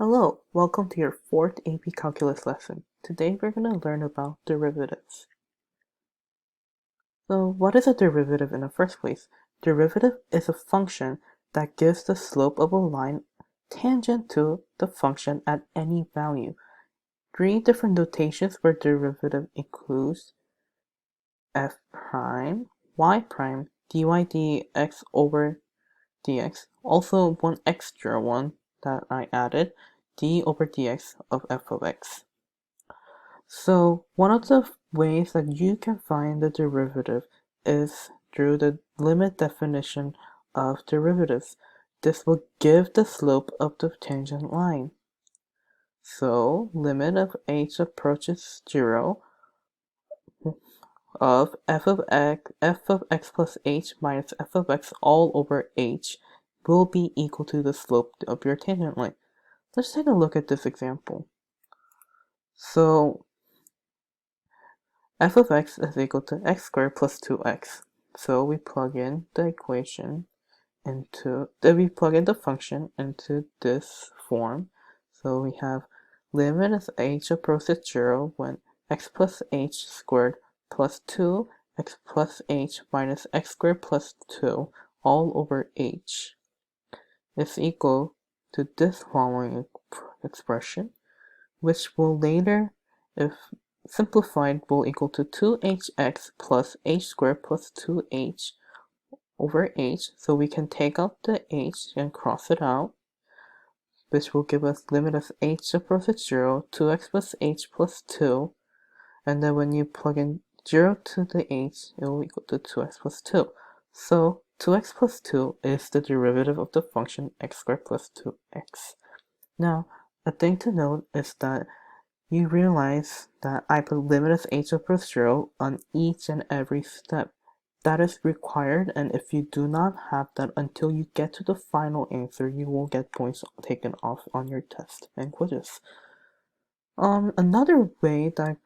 Hello, welcome to your fourth AP Calculus lesson. Today we're going to learn about derivatives. So what is a derivative in the first place? Derivative is a function that gives the slope of a line tangent to the function at any value. Three different notations for derivative includes f prime, y prime, dy dx over dx. Also one extra one that I added, d over dx of f of x. So one of the ways that you can find the derivative is through the limit definition of derivatives. This will give the slope of the tangent line. So limit of h approaches 0 of f of x plus h minus f of x all over h will be equal to the slope of your tangent line. Let's take a look at this example. So f of x is equal to x squared plus 2x. So we plug in the equation we plug in the function into this form. So we have limit as h approaches 0 when x plus h squared plus 2 x plus h minus x squared plus 2 all over h is equal to this following expression, which will later, if simplified, will equal to 2hx plus h squared plus 2h over h. So we can take out the h and cross it out, which will give us limit of h approaches 0, 2x plus h plus 2. And then when you plug in 0 to the h, it will equal to 2x plus 2. So 2x plus 2 is the derivative of the function x squared plus 2x. Now, a thing to note is that you realize that I put limit of h approaches 0 on each and every step. That is required, and if you do not have that until you get to the final answer, you will get points taken off on your test and quizzes. Another way that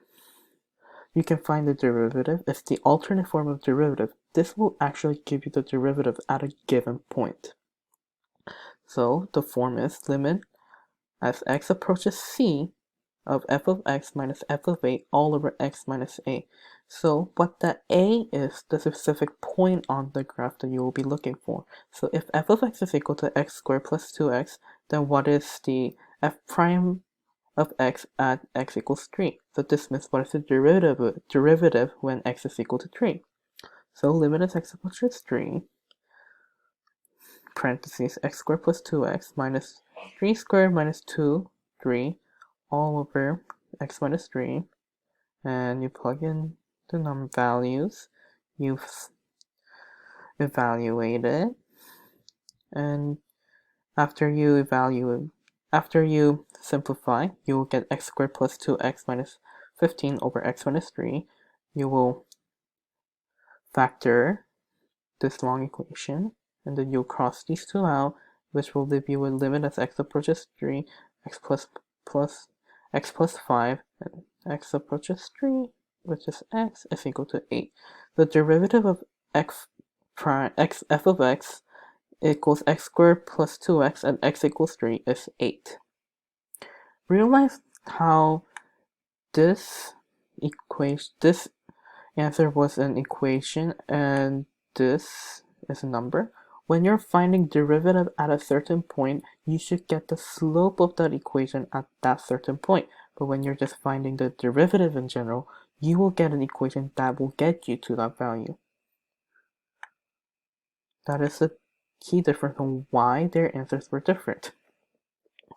you can find the derivative is the alternate form of derivative. This will actually give you the derivative at a given point. So the form is limit as x approaches c of f of x minus f of a all over x minus a. So what the a is the specific point on the graph that you will be looking for. So if f of x is equal to x squared plus 2x, then what is the f prime of x at x equals 3? So this means what is the derivative when x is equal to 3? So limit as x approaches 3, parentheses x squared plus 2x minus 3 squared minus 2, 3, all over x minus 3, and you plug in the number values, you evaluate it, and after you simplify, you will get x squared plus 2x minus 15 over x minus 3. You will factor this long equation, and then you'll cross these two out, which will leave you with limit as x approaches 3, x plus 5, and x approaches 3, which is x, is equal to 8. The derivative of f of x equals x squared plus 2x and x equals 3 is 8. Realize how this answer was an equation and this is a number. When you're finding derivative at a certain point, you should get the slope of that equation at that certain point. But when you're just finding the derivative in general, you will get an equation that will get you to that value. That is the key difference on why their answers were different.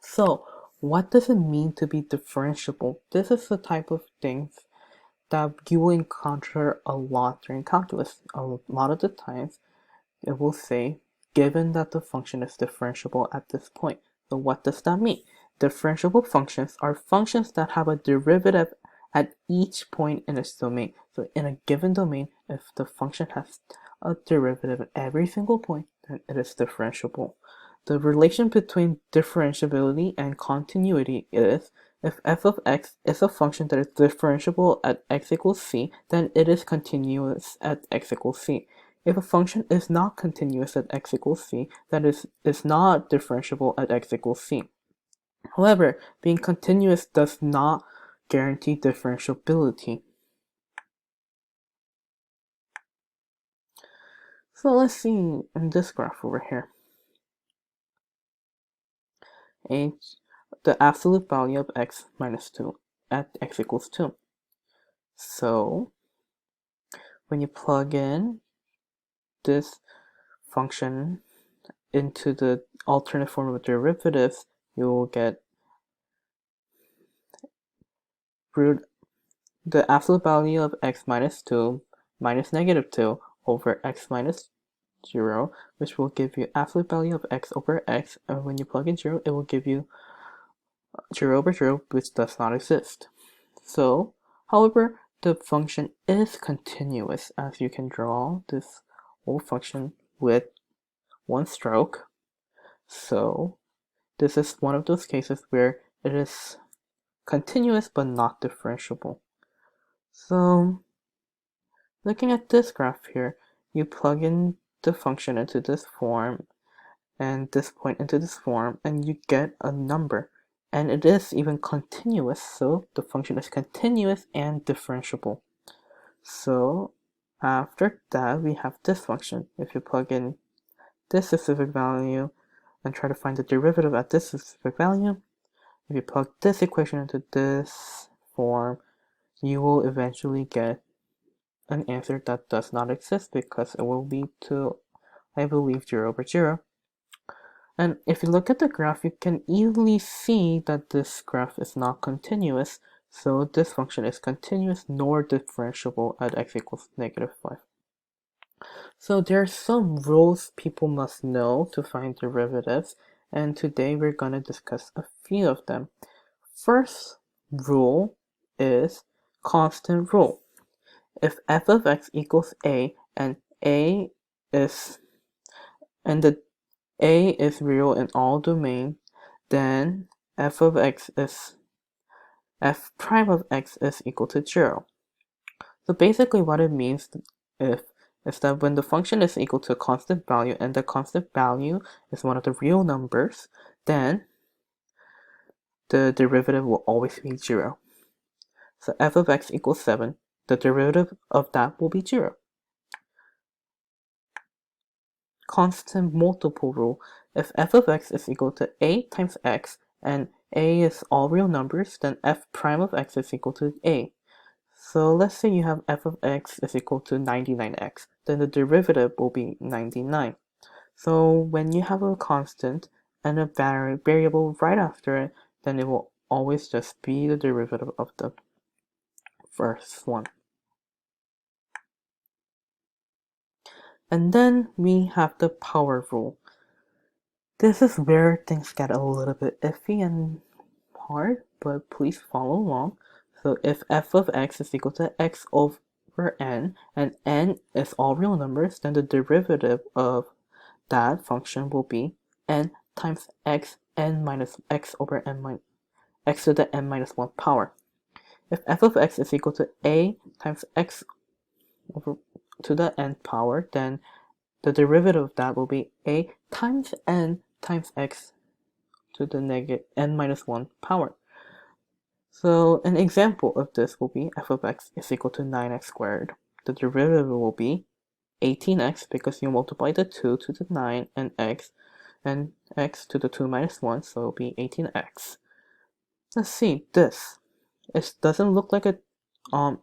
So, what does it mean to be differentiable? This is the type of things that you will encounter a lot during calculus. A lot of the times, it will say, given that the function is differentiable at this point. So what does that mean? Differentiable functions are functions that have a derivative at each point in its domain. So in a given domain, if the function has a derivative at every single point, then it is differentiable. The relation between differentiability and continuity is if f of x is a function that is differentiable at x equals c, then it is continuous at x equals c. If a function is not continuous at x equals c, then it is not differentiable at x equals c. However, being continuous does not guarantee differentiability. So let's see in this graph over here. The absolute value of x minus 2 at x equals 2. So when you plug in this function into the alternate form of derivatives, you will get the absolute value of x minus 2 minus negative 2 over x minus 0, which will give you absolute value of x over x, and when you plug in 0, it will give you 0 over 0, which does not exist. So, however, the function is continuous, as you can draw this whole function with one stroke. So, this is one of those cases where it is continuous but not differentiable. So, looking at this graph here, you plug in the function into this form and this point into this form, and you get a number. And it is even continuous, so the function is continuous and differentiable. So after that, we have this function. If you plug in this specific value and try to find the derivative at this specific value, if you plug this equation into this form, you will eventually get an answer that does not exist because it will lead to, I believe, 0 over 0. And if you look at the graph, you can easily see that this graph is not continuous, so this function is continuous nor differentiable at x equals negative 5. So there are some rules people must know to find derivatives, and today we're going to discuss a few of them. First rule is constant rule. If f of x equals a and the a is real in all domains, then f prime of x is equal to 0. So basically what it means is that when the function is equal to a constant value and the constant value is one of the real numbers, then the derivative will always be 0. So f of x equals 7, the derivative of that will be 0. Constant multiple rule. If f of x is equal to a times x and a is all real numbers, then f prime of x is equal to a. So let's say you have f of x is equal to 99x, then the derivative will be 99. So when you have a constant and a variable right after it, then it will always just be the derivative of the first one. And then we have the power rule. This is where things get a little bit iffy and hard, but please follow along. So if f of x is equal to x over n, and n is all real numbers, then the derivative of that function will be n times x n minus x over n minus x to the n minus 1 power. If f of x is equal to a times x over to the n power, then the derivative of that will be a times n times x to the negative n minus 1 power. So an example of this will be f of x is equal to 9x squared. The derivative will be 18x because you multiply the 2 to the 9 and x to the 2 minus 1, so it will be 18x. Let's see, this. It doesn't look like a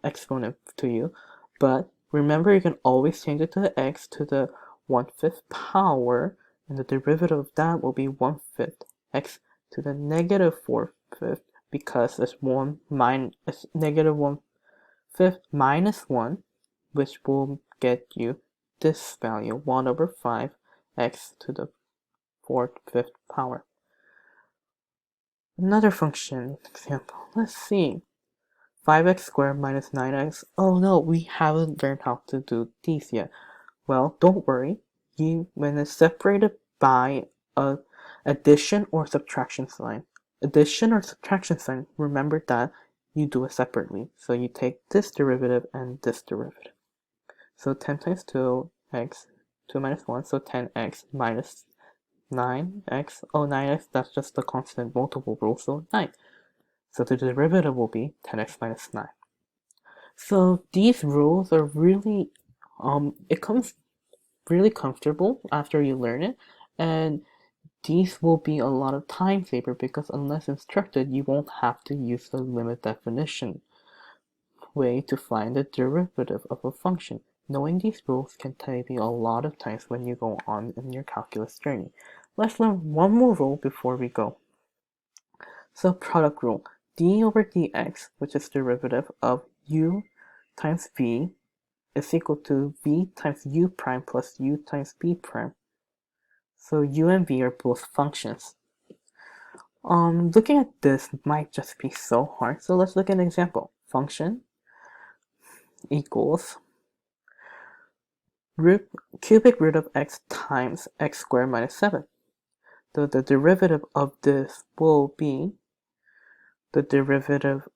exponent to you, but remember you can always change it to the x to the 1/5 power, and the derivative of that will be 1/5 x to the negative 4/5 because it's negative 1/5 minus 1, which will get you this value, 1 over 5 x to the 4/5 power. Another function example, let's see. 5x squared minus 9x. Oh no, we haven't learned how to do these yet. Well, don't worry. When it's separated by a addition or subtraction sign, remember that you do it separately. So you take this derivative and this derivative. So 10 times 2x, 2 minus 1, so 10x minus 9x, oh 9x, that's just the constant multiple rule, so 9. So the derivative will be 10x minus 9. So these rules are really, it comes really comfortable after you learn it, and these will be a lot of time saver because unless instructed, you won't have to use the limit definition way to find the derivative of a function. Knowing these rules can save you a lot of times when you go on in your calculus journey. Let's learn one more rule before we go. So product rule, d over dx, which is derivative of u times v, is equal to v times u prime plus u times v prime. So u and v are both functions. Looking at this might just be so hard, so let's look at an example. Function equals cubic root of x times x squared minus 7. So the derivative of this will be the derivative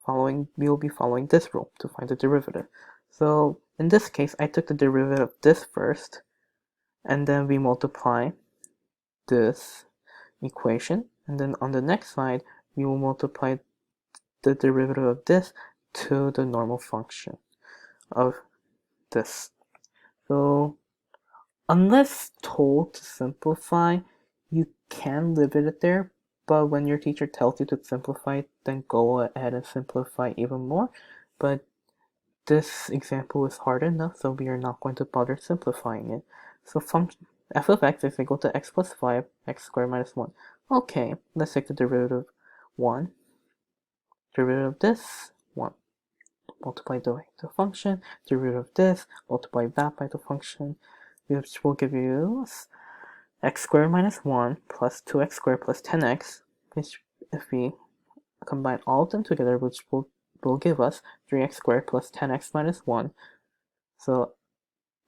following, we will be following this rule to find the derivative. So in this case, I took the derivative of this first, and then we multiply this equation, and then on the next slide, we will multiply the derivative of this to the normal function of this. So unless told to simplify, you can leave it there, but when your teacher tells you to simplify, then go ahead and simplify even more. But this example is hard enough, so we are not going to bother simplifying it. So f of x is equal to x plus 5, x squared minus 1. Okay, let's take the derivative 1. Derivative of this, 1. Multiply the function, derivative of this, multiply that by the function, which will give you x squared minus 1 plus 2x squared plus 10x, which if we combine all of them together, which will give us 3x squared plus 10x minus 1. So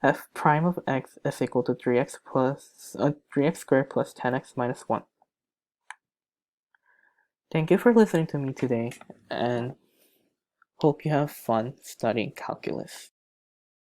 f prime of x is equal to 3x squared plus 10x minus 1. Thank you for listening to me today, and hope you have fun studying calculus.